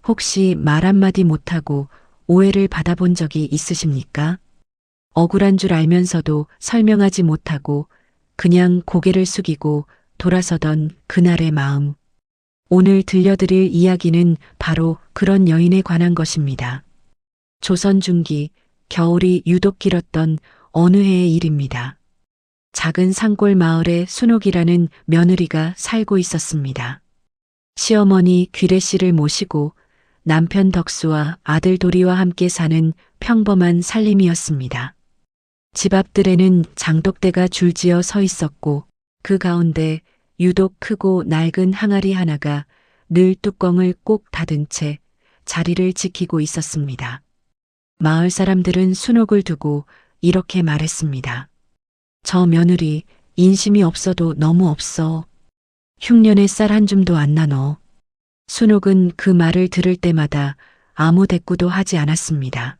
혹시 말 한마디 못하고 오해를 받아본 적이 있으십니까? 억울한 줄 알면서도 설명하지 못하고 그냥 고개를 숙이고 돌아서던 그날의 마음. 오늘 들려드릴 이야기는 바로 그런 여인에 관한 것입니다. 조선 중기, 겨울이 유독 길었던 어느 해의 일입니다. 작은 산골 마을에 순옥이라는 며느리가 살고 있었습니다. 시어머니 귀래 씨를 모시고 남편 덕수와 아들 도리와 함께 사는 평범한 살림이었습니다. 집 앞들에는 장독대가 줄지어 서 있었고 그 가운데 유독 크고 낡은 항아리 하나가 늘 뚜껑을 꼭 닫은 채 자리를 지키고 있었습니다. 마을 사람들은 순옥을 두고 이렇게 말했습니다. 저 며느리 인심이 없어도 너무 없어. 흉년에 쌀 한 줌도 안 나눠. 순옥은 그 말을 들을 때마다 아무 대꾸도 하지 않았습니다.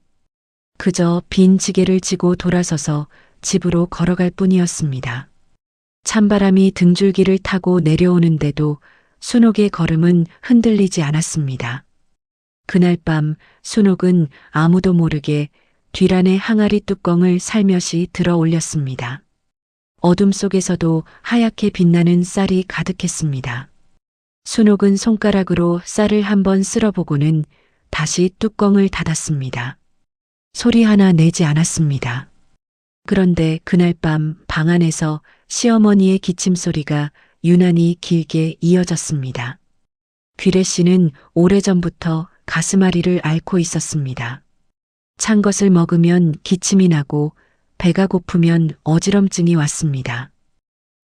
그저 빈 지게를 지고 돌아서서 집으로 걸어갈 뿐이었습니다. 찬바람이 등줄기를 타고 내려오는데도 순옥의 걸음은 흔들리지 않았습니다. 그날 밤 순옥은 아무도 모르게 뒤란의 항아리 뚜껑을 살며시 들어 올렸습니다. 어둠 속에서도 하얗게 빛나는 쌀이 가득했습니다. 순옥은 손가락으로 쌀을 한번 쓸어보고는 다시 뚜껑을 닫았습니다. 소리 하나 내지 않았습니다. 그런데 그날 밤 방 안에서 시어머니의 기침소리가 유난히 길게 이어졌습니다. 귀래 씨는 오래전부터 가슴앓이를 앓고 있었습니다. 찬 것을 먹으면 기침이 나고 배가 고프면 어지럼증이 왔습니다.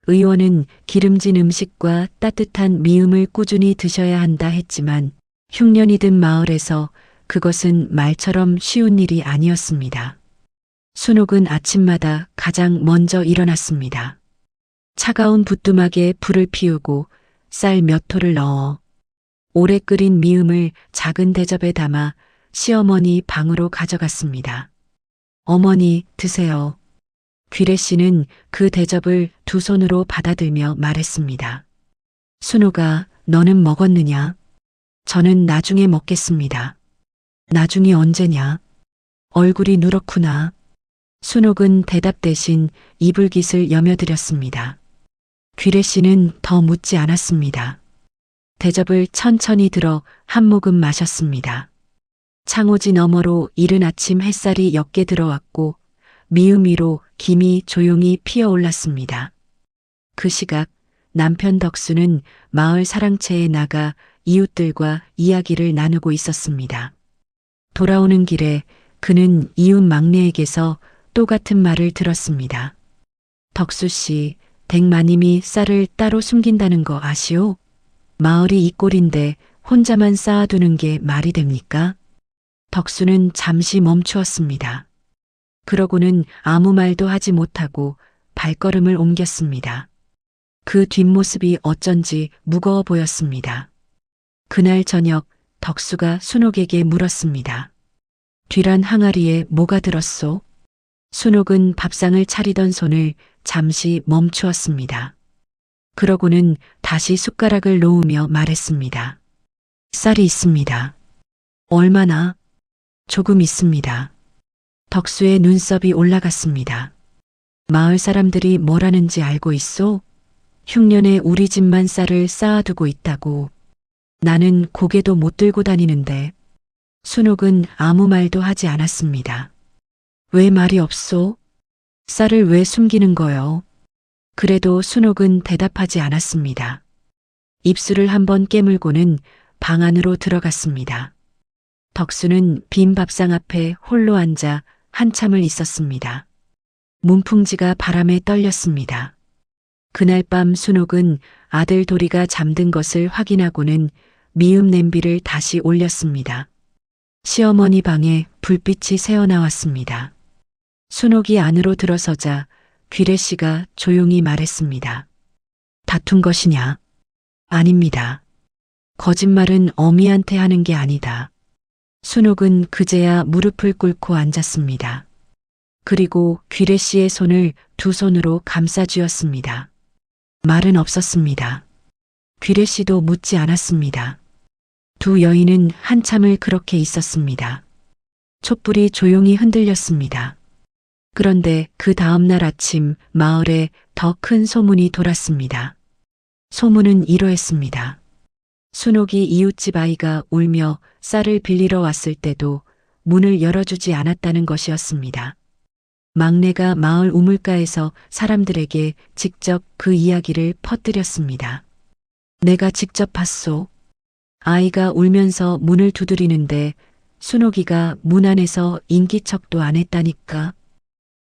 의원은 기름진 음식과 따뜻한 미음을 꾸준히 드셔야 한다 했지만 흉년이 든 마을에서 그것은 말처럼 쉬운 일이 아니었습니다. 순옥은 아침마다 가장 먼저 일어났습니다. 차가운 부뚜막에 불을 피우고 쌀 몇 토를 넣어 오래 끓인 미음을 작은 대접에 담아 시어머니 방으로 가져갔습니다. 어머니 드세요. 귀래 씨는 그 대접을 두 손으로 받아들며 말했습니다. 순옥아, 너는 먹었느냐? 저는 나중에 먹겠습니다. 나중이 언제냐? 얼굴이 누렇구나. 순옥은 대답 대신 이불깃을 여며들였습니다. 귀래 씨는 더 묻지 않았습니다. 대접을 천천히 들어 한 모금 마셨습니다. 창호지 너머로 이른 아침 햇살이 옅게 들어왔고 미음 위로 김이 조용히 피어올랐습니다. 그 시각 남편 덕수는 마을 사랑채에 나가 이웃들과 이야기를 나누고 있었습니다. 돌아오는 길에 그는 이웃 막내에게서 또 같은 말을 들었습니다. 덕수 씨, 댁마님이 쌀을 따로 숨긴다는 거 아시오? 마을이 이 꼴인데 혼자만 쌓아두는 게 말이 됩니까? 덕수는 잠시 멈추었습니다. 그러고는 아무 말도 하지 못하고 발걸음을 옮겼습니다. 그 뒷모습이 어쩐지 무거워 보였습니다. 그날 저녁 덕수가 순옥에게 물었습니다. 뒤란 항아리에 뭐가 들었소? 순옥은 밥상을 차리던 손을 잠시 멈추었습니다. 그러고는 다시 숟가락을 놓으며 말했습니다. 쌀이 있습니다. 얼마나? 조금 있습니다. 덕수의 눈썹이 올라갔습니다. 마을 사람들이 뭐라는지 알고 있소? 흉년에 우리 집만 쌀을 쌓아두고 있다고. 나는 고개도 못 들고 다니는데. 순옥은 아무 말도 하지 않았습니다. 왜 말이 없소? 쌀을 왜 숨기는 거요? 그래도 순옥은 대답하지 않았습니다. 입술을 한번 깨물고는 방 안으로 들어갔습니다. 덕수는 빈 밥상 앞에 홀로 앉아 한참을 있었습니다. 문풍지가 바람에 떨렸습니다. 그날 밤 순옥은 아들 도리가 잠든 것을 확인하고는 미음 냄비를 다시 올렸습니다. 시어머니 방에 불빛이 새어나왔습니다. 순옥이 안으로 들어서자 귀래 씨가 조용히 말했습니다. 다툰 것이냐? 아닙니다. 거짓말은 어미한테 하는 게 아니다. 순옥은 그제야 무릎을 꿇고 앉았습니다. 그리고 귀래 씨의 손을 두 손으로 감싸 쥐었습니다. 말은 없었습니다. 귀래 씨도 묻지 않았습니다. 두 여인은 한참을 그렇게 있었습니다. 촛불이 조용히 흔들렸습니다. 그런데 그 다음날 아침 마을에 더 큰 소문이 돌았습니다. 소문은 이러했습니다. 순옥이 이웃집 아이가 울며 쌀을 빌리러 왔을 때도 문을 열어주지 않았다는 것이었습니다. 막내가 마을 우물가에서 사람들에게 직접 그 이야기를 퍼뜨렸습니다. 내가 직접 봤소. 아이가 울면서 문을 두드리는데 순옥이가 문 안에서 인기척도 안 했다니까.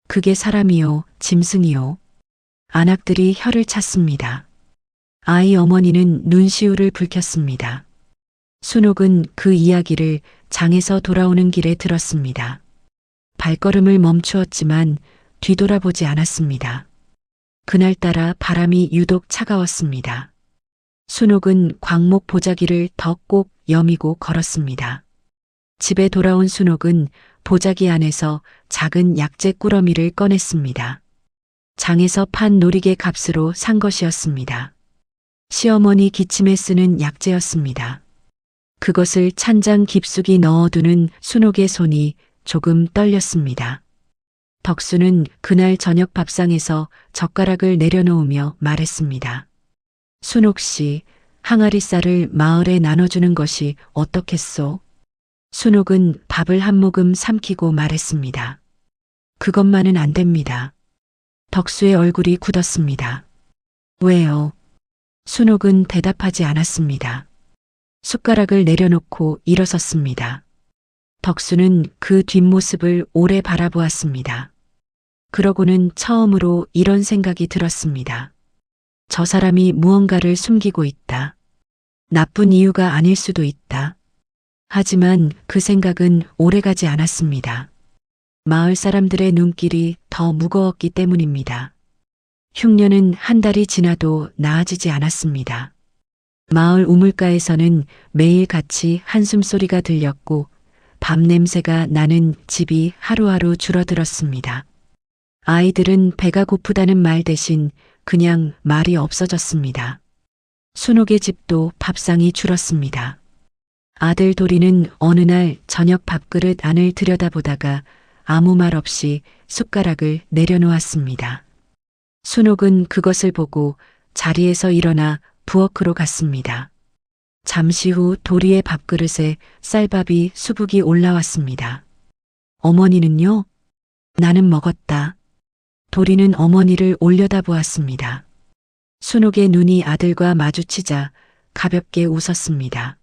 그게 사람이요, 짐승이요. 안악들이 혀를 찼습니다. 아이 어머니는 눈시울을 붉혔습니다. 순옥은 그 이야기를 장에서 돌아오는 길에 들었습니다. 발걸음을 멈추었지만 뒤돌아보지 않았습니다. 그날따라 바람이 유독 차가웠습니다. 순옥은 광목 보자기를 더 꼭 여미고 걸었습니다. 집에 돌아온 순옥은 보자기 안에서 작은 약재 꾸러미를 꺼냈습니다. 장에서 판 놀이개 값으로 산 것이었습니다. 시어머니 기침에 쓰는 약재였습니다. 그것을 찬장 깊숙이 넣어두는 순옥의 손이 조금 떨렸습니다. 덕수는 그날 저녁 밥상에서 젓가락을 내려놓으며 말했습니다. 순옥 씨, 항아리 쌀을 마을에 나눠주는 것이 어떻겠소? 순옥은 밥을 한 모금 삼키고 말했습니다. 그것만은 안 됩니다. 덕수의 얼굴이 굳었습니다. 왜요? 순옥은 대답하지 않았습니다. 숟가락을 내려놓고 일어섰습니다. 덕수는 그 뒷모습을 오래 바라보았습니다. 그러고는 처음으로 이런 생각이 들었습니다. 저 사람이 무언가를 숨기고 있다. 나쁜 이유가 아닐 수도 있다. 하지만 그 생각은 오래가지 않았습니다. 마을 사람들의 눈길이 더 무거웠기 때문입니다. 흉년은 한 달이 지나도 나아지지 않았습니다. 마을 우물가에서는 매일 같이 한숨소리가 들렸고 밥 냄새가 나는 집이 하루하루 줄어들었습니다. 아이들은 배가 고프다는 말 대신 그냥 말이 없어졌습니다. 순옥의 집도 밥상이 줄었습니다. 아들 도리는 어느 날 저녁 밥그릇 안을 들여다보다가 아무 말 없이 숟가락을 내려놓았습니다. 순옥은 그것을 보고 자리에서 일어나 부엌으로 갔습니다. 잠시 후 도리의 밥그릇에 쌀밥이 수북이 올라왔습니다. 어머니는요? 나는 먹었다. 도리는 어머니를 올려다보았습니다. 순옥의 눈이 아들과 마주치자 가볍게 웃었습니다.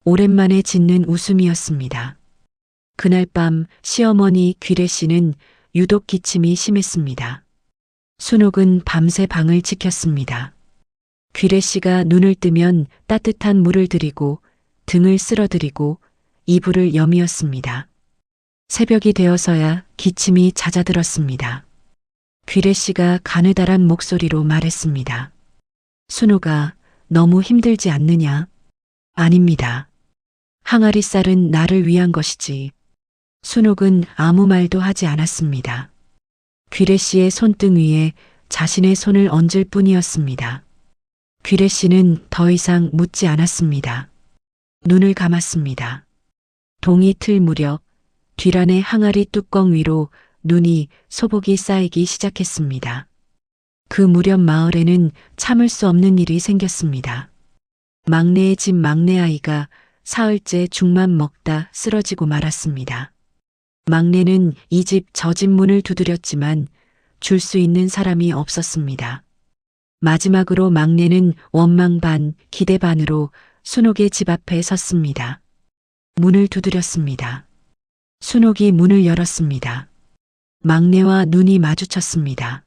오랜만에 짓는 웃음이었습니다. 그날 밤 시어머니 귀래 씨는 유독 기침이 심했습니다. 순옥은 밤새 방을 지켰습니다. 귀래 씨가 눈을 뜨면 따뜻한 물을 들이고 등을 쓸어들이고 이불을 여미었습니다. 새벽이 되어서야 기침이 잦아들었습니다. 귀래 씨가 가느다란 목소리로 말했습니다. 순옥아, 너무 힘들지 않느냐? 아닙니다. 항아리 쌀은 나를 위한 것이지. 순옥은 아무 말도 하지 않았습니다. 귀래 씨의 손등 위에 자신의 손을 얹을 뿐이었습니다. 귀래 씨는 더 이상 묻지 않았습니다. 눈을 감았습니다. 동이 틀 무렵 뒤란의 항아리 뚜껑 위로 눈이 소복이 쌓이기 시작했습니다. 그 무렵 마을에는 참을 수 없는 일이 생겼습니다. 막내의 집 막내아이가 사흘째 죽만 먹다 쓰러지고 말았습니다. 막내는 이 집 저 집 문을 두드렸지만 줄 수 있는 사람이 없었습니다. 마지막으로 막내는 원망 반 기대 반으로 순옥의 집 앞에 섰습니다. 문을 두드렸습니다. 순옥이 문을 열었습니다. 막내와 눈이 마주쳤습니다.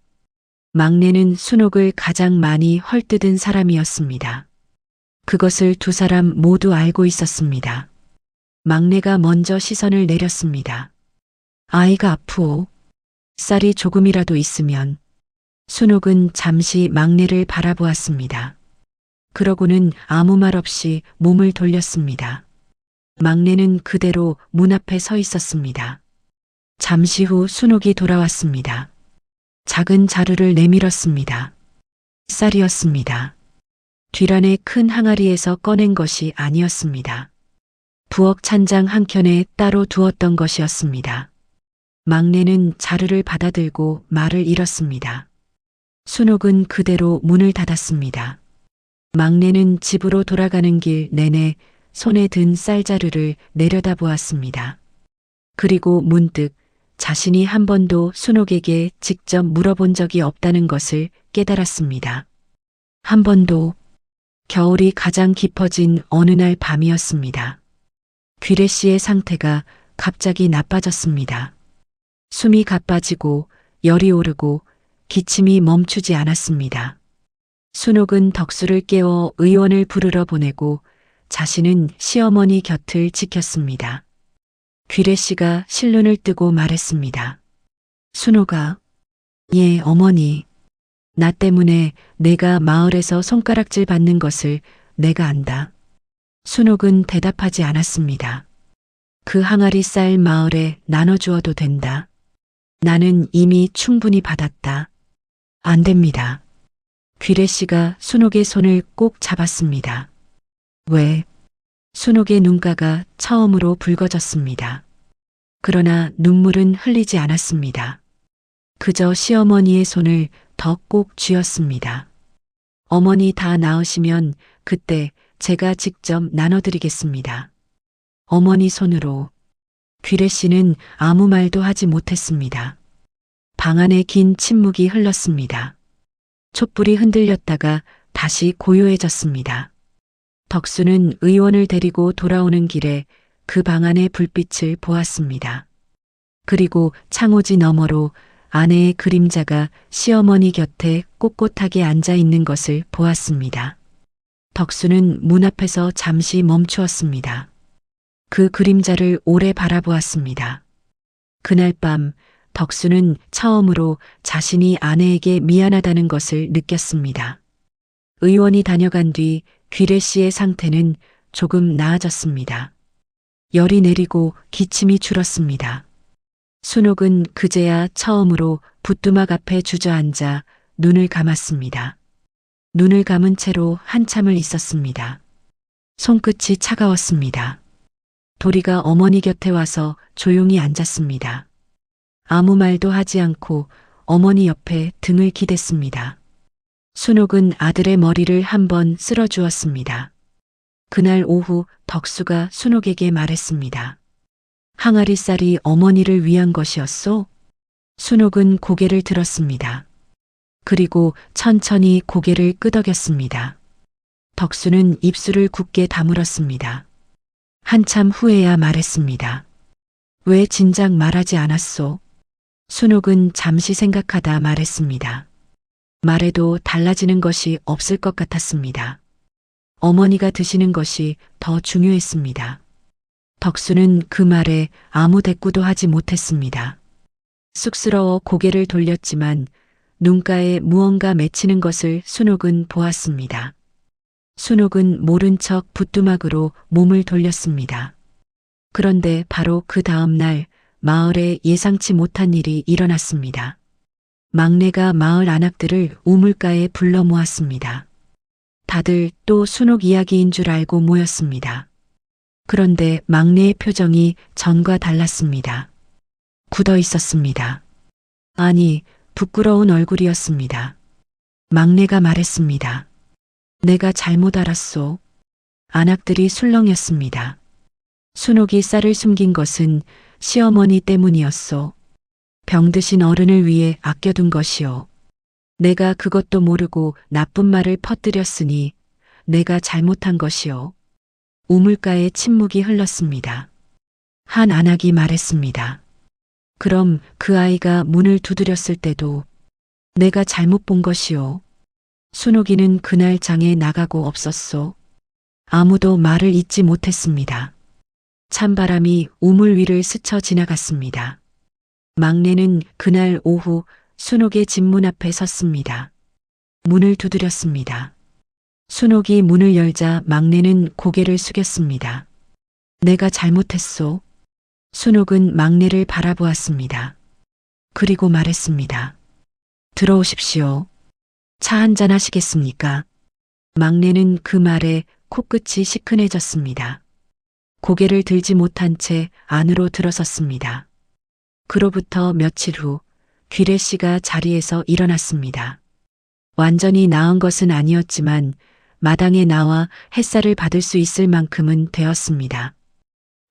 막내는 순옥을 가장 많이 헐뜯은 사람이었습니다. 그것을 두 사람 모두 알고 있었습니다. 막내가 먼저 시선을 내렸습니다. 아이가 아프오. 쌀이 조금이라도 있으면. 순옥은 잠시 막내를 바라보았습니다. 그러고는 아무 말 없이 몸을 돌렸습니다. 막내는 그대로 문 앞에 서 있었습니다. 잠시 후 순옥이 돌아왔습니다. 작은 자루를 내밀었습니다. 쌀이었습니다. 뒤란의 큰 항아리에서 꺼낸 것이 아니었습니다. 부엌 찬장 한 켠에 따로 두었던 것이었습니다. 막내는 자루를 받아들고 말을 잃었습니다. 순옥은 그대로 문을 닫았습니다. 막내는 집으로 돌아가는 길 내내 손에 든 쌀자루를 내려다보았습니다. 그리고 문득 자신이 한 번도 순옥에게 직접 물어본 적이 없다는 것을 깨달았습니다. 한 번도. 겨울이 가장 깊어진 어느 날 밤이었습니다. 귀래 씨의 상태가 갑자기 나빠졌습니다. 숨이 가빠지고 열이 오르고 기침이 멈추지 않았습니다. 순옥은 덕수를 깨워 의원을 부르러 보내고 자신은 시어머니 곁을 지켰습니다. 귀래 씨가 실눈을 뜨고 말했습니다. 순옥아. 예, 어머니. 나 때문에 내가 마을에서 손가락질 받는 것을 내가 안다. 순옥은 대답하지 않았습니다. 그 항아리 쌀 마을에 나눠주어도 된다. 나는 이미 충분히 받았다. 안 됩니다. 귀래 씨가 순옥의 손을 꼭 잡았습니다. 왜? 순옥의 눈가가 처음으로 붉어졌습니다. 그러나 눈물은 흘리지 않았습니다. 그저 시어머니의 손을 더 꼭 쥐었습니다. 어머니 다 나으시면 그때 제가 직접 나눠드리겠습니다. 어머니 손으로. 귀래 씨는 아무 말도 하지 못했습니다. 방 안에 긴 침묵이 흘렀습니다. 촛불이 흔들렸다가 다시 고요해졌습니다. 덕수는 의원을 데리고 돌아오는 길에 그 방 안의 불빛을 보았습니다. 그리고 창호지 너머로 아내의 그림자가 시어머니 곁에 꼿꼿하게 앉아 있는 것을 보았습니다. 덕수는 문 앞에서 잠시 멈추었습니다. 그 그림자를 오래 바라보았습니다. 그날 밤 덕수는 처음으로 자신이 아내에게 미안하다는 것을 느꼈습니다. 의원이 다녀간 뒤 귀래 씨의 상태는 조금 나아졌습니다. 열이 내리고 기침이 줄었습니다. 순옥은 그제야 처음으로 붓두막 앞에 주저앉아 눈을 감았습니다. 눈을 감은 채로 한참을 있었습니다. 손끝이 차가웠습니다. 도리가 어머니 곁에 와서 조용히 앉았습니다. 아무 말도 하지 않고 어머니 옆에 등을 기댔습니다. 순옥은 아들의 머리를 한번 쓸어주었습니다. 그날 오후 덕수가 순옥에게 말했습니다. 항아리 쌀이 어머니를 위한 것이었소? 순옥은 고개를 들었습니다. 그리고 천천히 고개를 끄덕였습니다. 덕수는 입술을 굳게 다물었습니다. 한참 후에야 말했습니다. 왜 진작 말하지 않았소? 순옥은 잠시 생각하다 말했습니다. 말해도 달라지는 것이 없을 것 같았습니다. 어머니가 드시는 것이 더 중요했습니다. 덕수는 그 말에 아무 대꾸도 하지 못했습니다. 쑥스러워 고개를 돌렸지만 눈가에 무언가 맺히는 것을 순옥은 보았습니다. 순옥은 모른 척 붓두막으로 몸을 돌렸습니다. 그런데 바로 그 다음 날 마을에 예상치 못한 일이 일어났습니다. 막내가 마을 안악들을 우물가에 불러 모았습니다. 다들 또 순옥 이야기인 줄 알고 모였습니다. 그런데 막내의 표정이 전과 달랐습니다. 굳어 있었습니다. 아니, 부끄러운 얼굴이었습니다. 막내가 말했습니다. 내가 잘못 알았소. 안악들이 술렁였습니다. 순옥이 쌀을 숨긴 것은 시어머니 때문이었소. 병드신 어른을 위해 아껴둔 것이오. 내가 그것도 모르고 나쁜 말을 퍼뜨렸으니 내가 잘못한 것이오. 우물가에 침묵이 흘렀습니다. 한 안악이 말했습니다. 그럼 그 아이가 문을 두드렸을 때도 내가 잘못 본 것이오. 순옥이는 그날 장에 나가고 없었소. 아무도 말을 잇지 못했습니다. 찬바람이 우물 위를 스쳐 지나갔습니다. 막내는 그날 오후 순옥의 집 문 앞에 섰습니다. 문을 두드렸습니다. 순옥이 문을 열자 막내는 고개를 숙였습니다. 내가 잘못했소. 순옥은 막내를 바라보았습니다. 그리고 말했습니다. 들어오십시오. 차 한잔 하시겠습니까? 막내는 그 말에 코끝이 시큰해졌습니다. 고개를 들지 못한 채 안으로 들어섰습니다. 그로부터 며칠 후 귀래 씨가 자리에서 일어났습니다. 완전히 나은 것은 아니었지만 마당에 나와 햇살을 받을 수 있을 만큼은 되었습니다.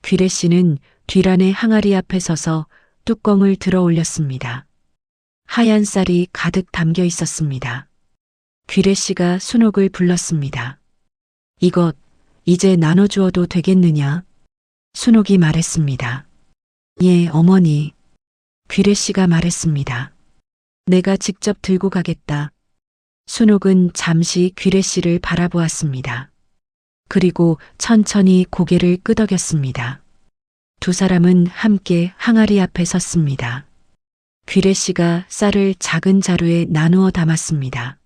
귀래 씨는 뒤란의 항아리 앞에 서서 뚜껑을 들어 올렸습니다. 하얀 쌀이 가득 담겨 있었습니다. 귀래 씨가 순옥을 불렀습니다. 이것 이제 나눠주어도 되겠느냐? 순옥이 말했습니다. 예, 어머니. 귀래 씨가 말했습니다. 내가 직접 들고 가겠다. 순옥은 잠시 귀래 씨를 바라보았습니다. 그리고 천천히 고개를 끄덕였습니다. 두 사람은 함께 항아리 앞에 섰습니다. 귀래 씨가 쌀을 작은 자루에 나누어 담았습니다.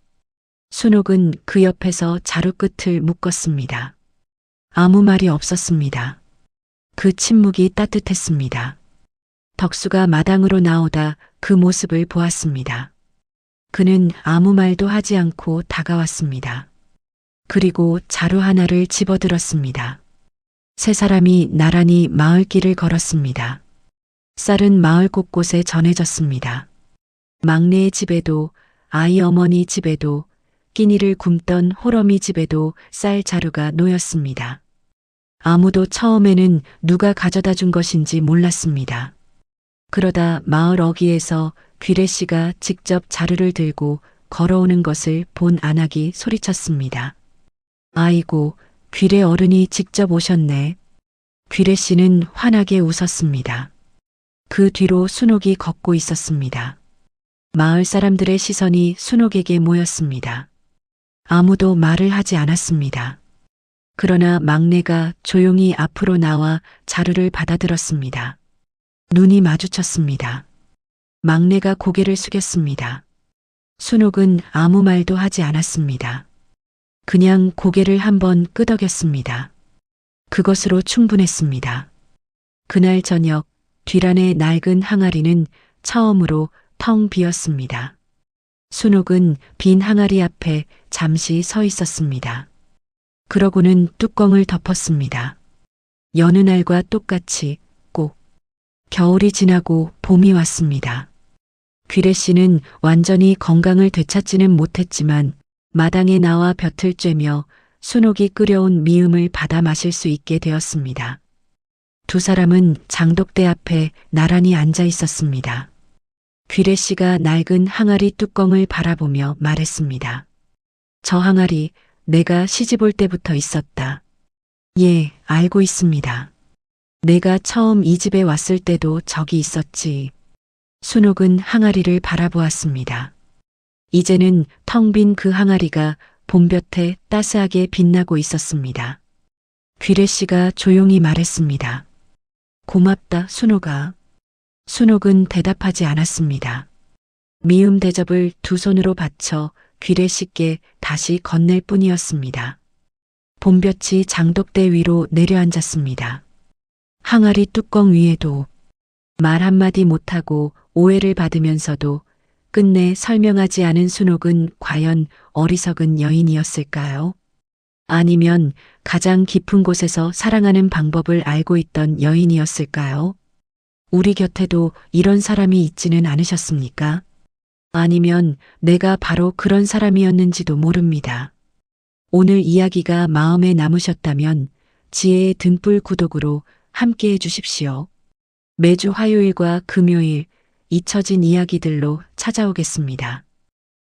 순옥은 그 옆에서 자루 끝을 묶었습니다. 아무 말이 없었습니다. 그 침묵이 따뜻했습니다. 덕수가 마당으로 나오다 그 모습을 보았습니다. 그는 아무 말도 하지 않고 다가왔습니다. 그리고 자루 하나를 집어들었습니다. 세 사람이 나란히 마을길을 걸었습니다. 쌀은 마을 곳곳에 전해졌습니다. 막내의 집에도, 아이 어머니 집에도, 끼니를 굶던 호러미 집에도 쌀 자루가 놓였습니다. 아무도 처음에는 누가 가져다 준 것인지 몰랐습니다. 그러다 마을 어귀에서 귀래 씨가 직접 자루를 들고 걸어오는 것을 본 안악이 소리쳤습니다. 아이고, 귀래 어른이 직접 오셨네. 귀래 씨는 환하게 웃었습니다. 그 뒤로 순옥이 걷고 있었습니다. 마을 사람들의 시선이 순옥에게 모였습니다. 아무도 말을 하지 않았습니다. 그러나 막내가 조용히 앞으로 나와 자루를 받아들었습니다. 눈이 마주쳤습니다. 막내가 고개를 숙였습니다. 순옥은 아무 말도 하지 않았습니다. 그냥 고개를 한번 끄덕였습니다. 그것으로 충분했습니다. 그날 저녁 뒤란의 낡은 항아리는 처음으로 텅 비었습니다. 순옥은 빈 항아리 앞에 잠시 서 있었습니다. 그러고는 뚜껑을 덮었습니다. 여느 날과 똑같이 꼭 겨울이 지나고 봄이 왔습니다. 귀래 씨는 완전히 건강을 되찾지는 못했지만 마당에 나와 볕을 쬐며 순옥이 끓여온 미음을 받아 마실 수 있게 되었습니다. 두 사람은 장독대 앞에 나란히 앉아 있었습니다. 귀래 씨가 낡은 항아리 뚜껑을 바라보며 말했습니다. 저 항아리 내가 시집 올 때부터 있었다. 예, 알고 있습니다. 내가 처음 이 집에 왔을 때도 저기 있었지. 순옥은 항아리를 바라보았습니다. 이제는 텅 빈 그 항아리가 봄볕에 따스하게 빛나고 있었습니다. 귀래 씨가 조용히 말했습니다. 고맙다, 순옥아. 순옥은 대답하지 않았습니다. 미음 대접을 두 손으로 받쳐 귀래 씨께 다시 건넬 뿐이었습니다. 봄볕이 장독대 위로 내려앉았습니다. 항아리 뚜껑 위에도 말 한마디 못하고 오해를 받으면서도 끝내 설명하지 않은 순옥은 과연 어리석은 여인이었을까요? 아니면 가장 깊은 곳에서 사랑하는 방법을 알고 있던 여인이었을까요? 우리 곁에도 이런 사람이 있지는 않으셨습니까? 아니면 내가 바로 그런 사람이었는지도 모릅니다. 오늘 이야기가 마음에 남으셨다면 지혜의 등불 구독으로 함께해 주십시오. 매주 화요일과 금요일 잊혀진 이야기들로 찾아오겠습니다.